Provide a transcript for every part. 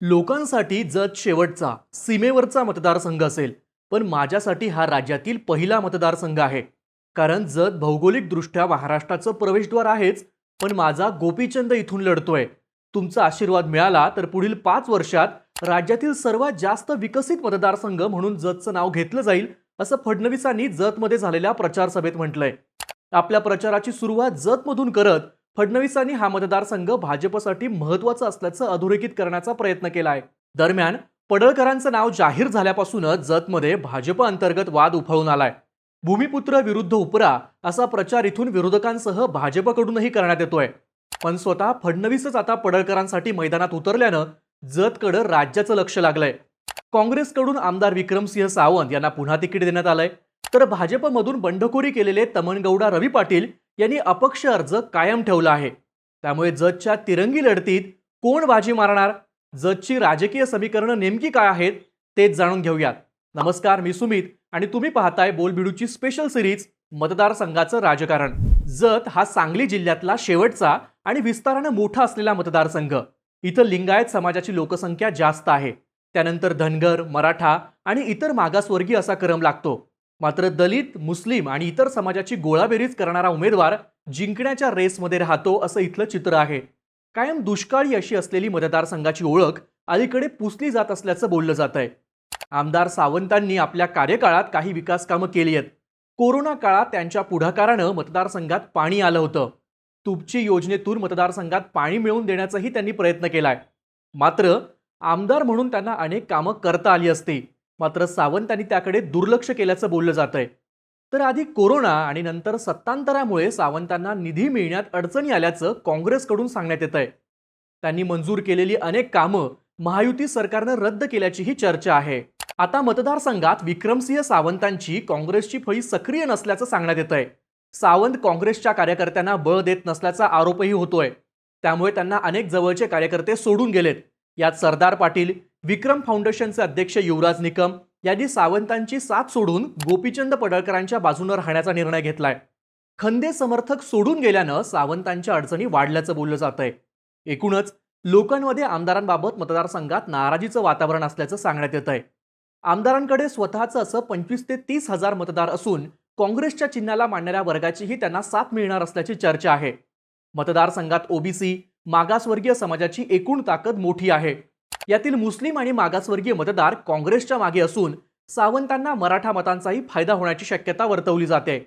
लोकांसाठी जत शेवटचा सीमेवरचा मतदारसंघ असेल, पण माझ्यासाठी हा राज्यातील पहिला मतदारसंघ आहे. कारण जत भौगोलिकदृष्ट्या महाराष्ट्राचं प्रवेशद्वार आहेच, पण माझा गोपीचंद इथून लढतोय. तुमचा आशीर्वाद मिळाला तर पुढील 5 वर्षात राज्यातील सर्वात जास्त विकसित मतदारसंघ म्हणून जतचं नाव घेतलं जाईल, असं फडणवीसांनी जतमध्ये झालेल्या प्रचार सभेत म्हटलंय. आपल्या प्रचाराची सुरुवात जतमधून करत फडणवीसांनी हा मतदारसंघ भाजपसाठी महत्त्वाचा असल्याचं अधोरेखित करण्याचा प्रयत्न केला आहे. दरम्यान पडळकरांचं नाव जाहीर झाल्यापासूनच जतमध्ये भाजप अंतर्गत वाद उफाळून आलाय. भूमिपुत्र विरुद्ध उपरा असा प्रचार इथून विरोधकांसह भाजपकडूनही करण्यात येतोय. पण स्वतः फडणवीसच आता पडळकरांसाठी मैदानात उतरल्यानं जतकडे राज्याचं लक्ष लागलंय. काँग्रेसकडून आमदार विक्रमसिंह सावंत यांना पुन्हा तिकीट देण्यात आलंय, तर भाजपमधून बंडखोरी केलेले तमनगौडा रवी पाटील यांनी अपक्ष अर्ज कायम ठेवला आहे. त्यामुळे जतच्या तिरंगी लढतीत कोण बाजी मारणार, जतची राजकीय समीकरणं नेमकी काय आहेत तेच जाणून घेऊयात. नमस्कार, मी सुमित आणि तुम्ही पाहताय बोलबिडूची स्पेशल सिरीज मतदारसंघाचं राजकारण. जत हा सांगली जिल्ह्यातला शेवटचा आणि विस्ताराने मोठा असलेला मतदारसंघ. इथं लिंगायत समाजाची लोकसंख्या जास्त आहे. त्यानंतर धनगर, मराठा आणि इतर मागासवर्गीय असा क्रम लागतो. मात्र दलित, मुस्लिम आणि इतर समाजाची गोळाबेरीज करणारा उमेदवार जिंकण्याच्या रेसमध्ये राहतो असं इथलं चित्र आहे. कायम दुष्काळी अशी असलेली मतदारसंघाची ओळख अलीकडे पुसली जात असल्याचं बोललं जात आहे. आमदार सावंतांनी आपल्या कार्यकाळात काही विकास कामं केली आहेत. कोरोना काळात त्यांच्या पुढाकारानं मतदारसंघात पाणी आलं होतं. तुपची योजनेतून मतदारसंघात पाणी मिळवून देण्याचाही त्यांनी प्रयत्न केलाय. मात्र आमदार म्हणून त्यांना अनेक कामं करता आली असती, मात्र सावंतांनी त्याकडे दुर्लक्ष केल्याचं बोललं जात आहे. तर आधी कोरोना आणि नंतर सत्तांतरामुळे सावंतांना निधी मिळण्यात अडचणी आल्याचं काँग्रेसकडून सांगण्यात येत आहे. त्यांनी मंजूर केलेली अनेक कामं महायुती सरकारनं रद्द केल्याचीही चर्चा आहे. आता मतदारसंघात विक्रमसिंह सावंतांची काँग्रेसची फळी सक्रिय नसल्याचं सांगण्यात येत आहे. सावंत काँग्रेसच्या कार्यकर्त्यांना बळ देत नसल्याचा आरोपही होतोय. त्यामुळे त्यांना अनेक जवळचे कार्यकर्ते सोडून गेलेत. यात सरदार पाटील, विक्रम फाउंडेशनचे अध्यक्ष युवराज निकम यांनी सावंतांची साथ सोडून गोपीचंद पडळकरांच्या बाजूने राहण्याचा निर्णय घेतलाय. खंदे समर्थक सोडून गेल्यानं सावंतांच्या अडचणी वाढल्याचं बोललं जात आहे. एकूणच लोकांमध्ये आमदारांबाबत मतदारसंघात नाराजीचं वातावरण असल्याचं सांगण्यात येत आहे. आमदारांकडे स्वतःचं असं 25 ते 30 हजार मतदार असून काँग्रेसच्या चिन्हाला मानणाऱ्या वर्गाचीही त्यांना साथ मिळणार असल्याची चर्चा आहे. मतदारसंघात ओबीसी, मागासवर्गीय समाजाची एकूण ताकद मोठी आहे. यातील मुस्लिम आणि मागासवर्गीय मतदार काँग्रेसच्या मागे असून सावंतांना मराठा मतांचाही फायदा होण्याची शक्यता वर्तवली जाते.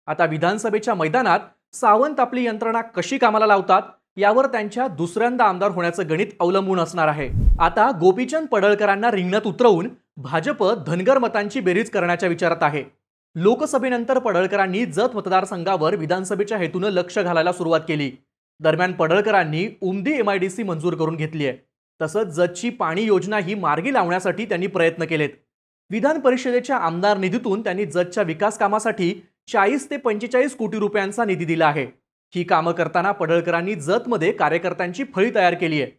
आता विधानसभेच्या मैदानात सावंत आपली यंत्रणा कशी कामाला लावतात यावर त्यांच्या दुसऱ्यांदा आमदार होण्याचं गणित अवलंबून असणार आहे. आता गोपीचंद पडळकरांना रिंगणात उतरवून भाजप धनगर मतांची बेरीज करण्याच्या विचारात आहे. लोकसभेनंतर पडळकरांनी जत मतदारसंघावर विधानसभेच्या हेतूनं लक्ष घालायला सुरुवात केली. दरम्यान पडळकरांनी उमदी एमआयडीसी मंजूर करून घेतली आहे. तसंच जतची पाणी योजना ही मार्गी लावण्यासाठी त्यांनी प्रयत्न केलेत. विधान परिषदेच्या आमदार निधीतून त्यांनी जतच्या विकास कामासाठी 40 ते 45 कोटी रुपयांचा निधी दिला आहे. ही कामं करताना पडळकरांनी जतमध्ये कार्यकर्त्यांची फळी तयार केली आहे.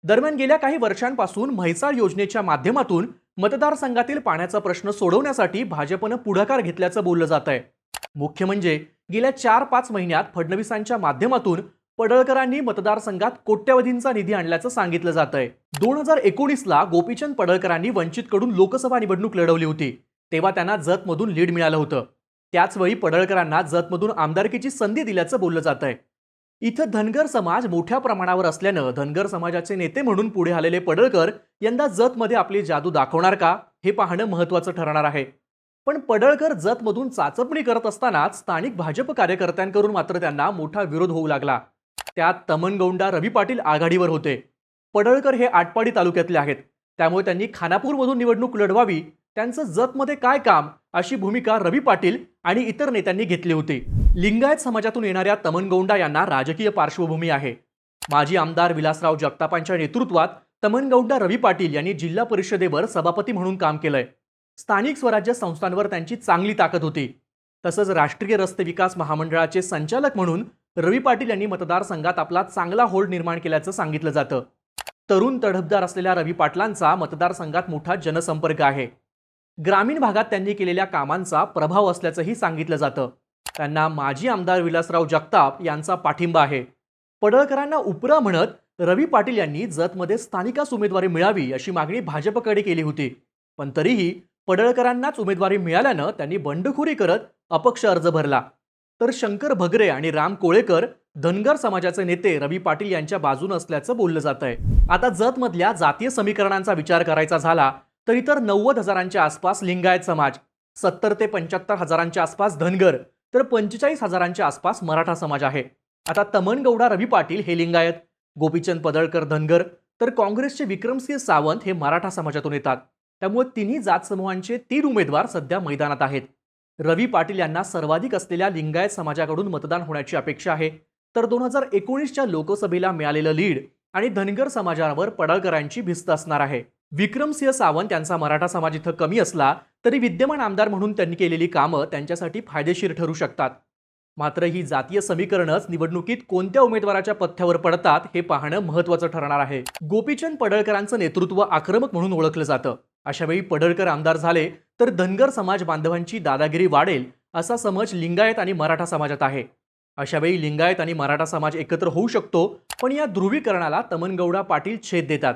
दरम्यान गेल्या काही वर्षांपासून म्हैसाळ योजनेच्या माध्यमातून मतदारसंघातील पाण्याचा प्रश्न सोडवण्यासाठी भाजपनं पुढाकार घेतल्याचं बोललं जात आहे. मुख्य म्हणजे गेल्या 4-5 महिन्यात फडणवीसांच्या माध्यमातून पडळकरांनी मतदारसंघात कोट्यवधींचा निधी आणल्याचं सांगितलं जात आहे. 2019ला गोपीचंद पडळकरांनी वंचितकडून लोकसभा निवडणूक लढवली होती. तेव्हा त्यांना जतमधून लीड मिळालं होतं. त्याचवेळी पडळकरांना जतमधून आमदारकीची संधी दिल्याचं बोललं जात आहे. इथं धनगर समाज मोठ्या प्रमाणावर असल्यानं धनगर समाजाचे नेते म्हणून पुढे आलेले पडळकर यंदा जतमध्ये आपली जादू दाखवणार का हे पाहणं महत्त्वाचं ठरणार आहे. पण पडळकर जतमधून चाचपणी करत असतानाच स्थानिक भाजप कार्यकर्त्यांकडून मात्र त्यांना मोठा विरोध होऊ लागला. त्यात तमनगौडा रवी पाटील आघाडीवर होते. पडळकर हे आटपाडी तालुक्यातले आहेत, त्यामुळे त्यांनी खानापूरमधून निवडणूक लढवावी. त्यांचं जतमध्ये काय काम अशी भूमिका रवी पाटील आणि इतर नेत्यांनी घेतली होती. लिंगायत समाजातून येणाऱ्या तमनगौडा यांना राजकीय पार्श्वभूमी आहे. माजी आमदार विलासराव जगतापांच्या नेतृत्वात तमनगौडा रवी पाटील यांनी जिल्हा परिषदेवर सभापती म्हणून काम केलंय. स्थानिक स्वराज्य संस्थांवर त्यांची चांगली ताकद होती. तसंच राष्ट्रीय रस्ते विकास महामंडळाचे संचालक म्हणून रवी पाटील यांनी मतदारसंघात आपला चांगला होल्ड निर्माण केल्याचं सांगितलं जातं. तरुण तडफदार असलेल्या रवी पाटलांचा मतदारसंघात मोठा जनसंपर्क आहे. ग्रामीण भागात त्यांनी केलेल्या कामांचा प्रभाव असल्याचंही सांगितलं जातं. त्यांना माजी आमदार विलासराव जगताप यांचा पाठिंबा आहे. पडळकरांना उपरा म्हणत रवी पाटील यांनी जतमध्ये स्थानिकास उमेदवारी मिळावी अशी मागणी भाजपकडे केली होती. पण तरीही पडळकरांनाच उमेदवारी मिळाल्यानं त्यांनी बंडखोरी करत अपक्ष अर्ज भरला. तर शंकर भगरे आणि राम कोळेकर धनगर समाजाचे नेते रवी पाटील यांच्या बाजूने असल्याचं बोललं जात आहे. आता जतमधल्या जातीय समीकरणांचा विचार करायचा झाला तर इतर 90,000च्या आसपास लिंगायत समाज, 70 ते 75,000च्या आसपास धनगर, तर 45,000च्या आसपास मराठा समाज आहे. आता तमनगौडा रवी पाटील हे लिंगायत, गोपीचंद पडळकर धनगर, तर काँग्रेसचे विक्रमसिंह सावंत हे मराठा समाजातून येतात. त्यामुळे तिन्ही जात समूहांचे 3 उमेदवार सध्या मैदानात आहेत. रवी पाटील यांना सर्वाधिक असलेल्या लिंगायत समाजाकडून मतदान होण्याची अपेक्षा आहे. तर 2019च्या लोकसभेला मिळालेलं लीड आणि धनगर समाजावर पडळकरांची भिस्त असणार आहे. विक्रमसिंह सावंत यांचा मराठा समाज इथं कमी असला तरी विद्यमान आमदार म्हणून त्यांनी केलेली कामं त्यांच्यासाठी फायदेशीर ठरू शकतात. मात्र ही जातीय समीकरणच निवडणुकीत कोणत्या उमेदवाराच्या पथ्यावर पडतात हे पाहणं महत्त्वाचं ठरणार आहे. गोपीचंद पडळकरांचं नेतृत्व आक्रमक म्हणून ओळखलं जातं. अशावेळी पडळकर आमदार झाले तर धनगर समाज बांधवांची दादागिरी वाढेल असा समज लिंगायत आणि मराठा समाजात आहे. अशावेळी लिंगायत आणि मराठा समाज एकत्र होऊ शकतो, पण या ध्रुवीकरणाला तमनगौडा पाटील छेद देतात.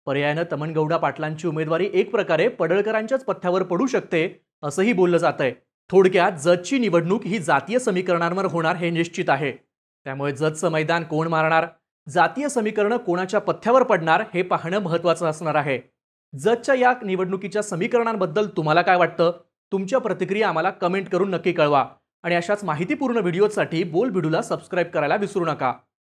पर्यायानं तमनगौडा पाटलांची उमेदवारी एक प्रकारे पडळकरांच्याच पथ्यावर पडू शकते असंही बोललं जात आहे. थोडक्यात जतची निवडणूक ही जातीय समीकरणांवर होणार हे निश्चित आहे. त्यामुळे जतचं मैदान कोण मारणार, जातीय समीकरणं कोणाच्या पथ्यावर पडणार हे पाहणं महत्त्वाचं असणार आहे. जतच्या या निवडणुकीच्या समीकरणांबद्दल तुम्हाला काय वाटतं? तुमच्या प्रतिक्रिया आम्हाला कमेंट करून नक्की कळवा आणि अशाच माहितीपूर्ण व्हिडिओसाठी बोल बिडूला सबस्क्राईब करायला विसरू नका.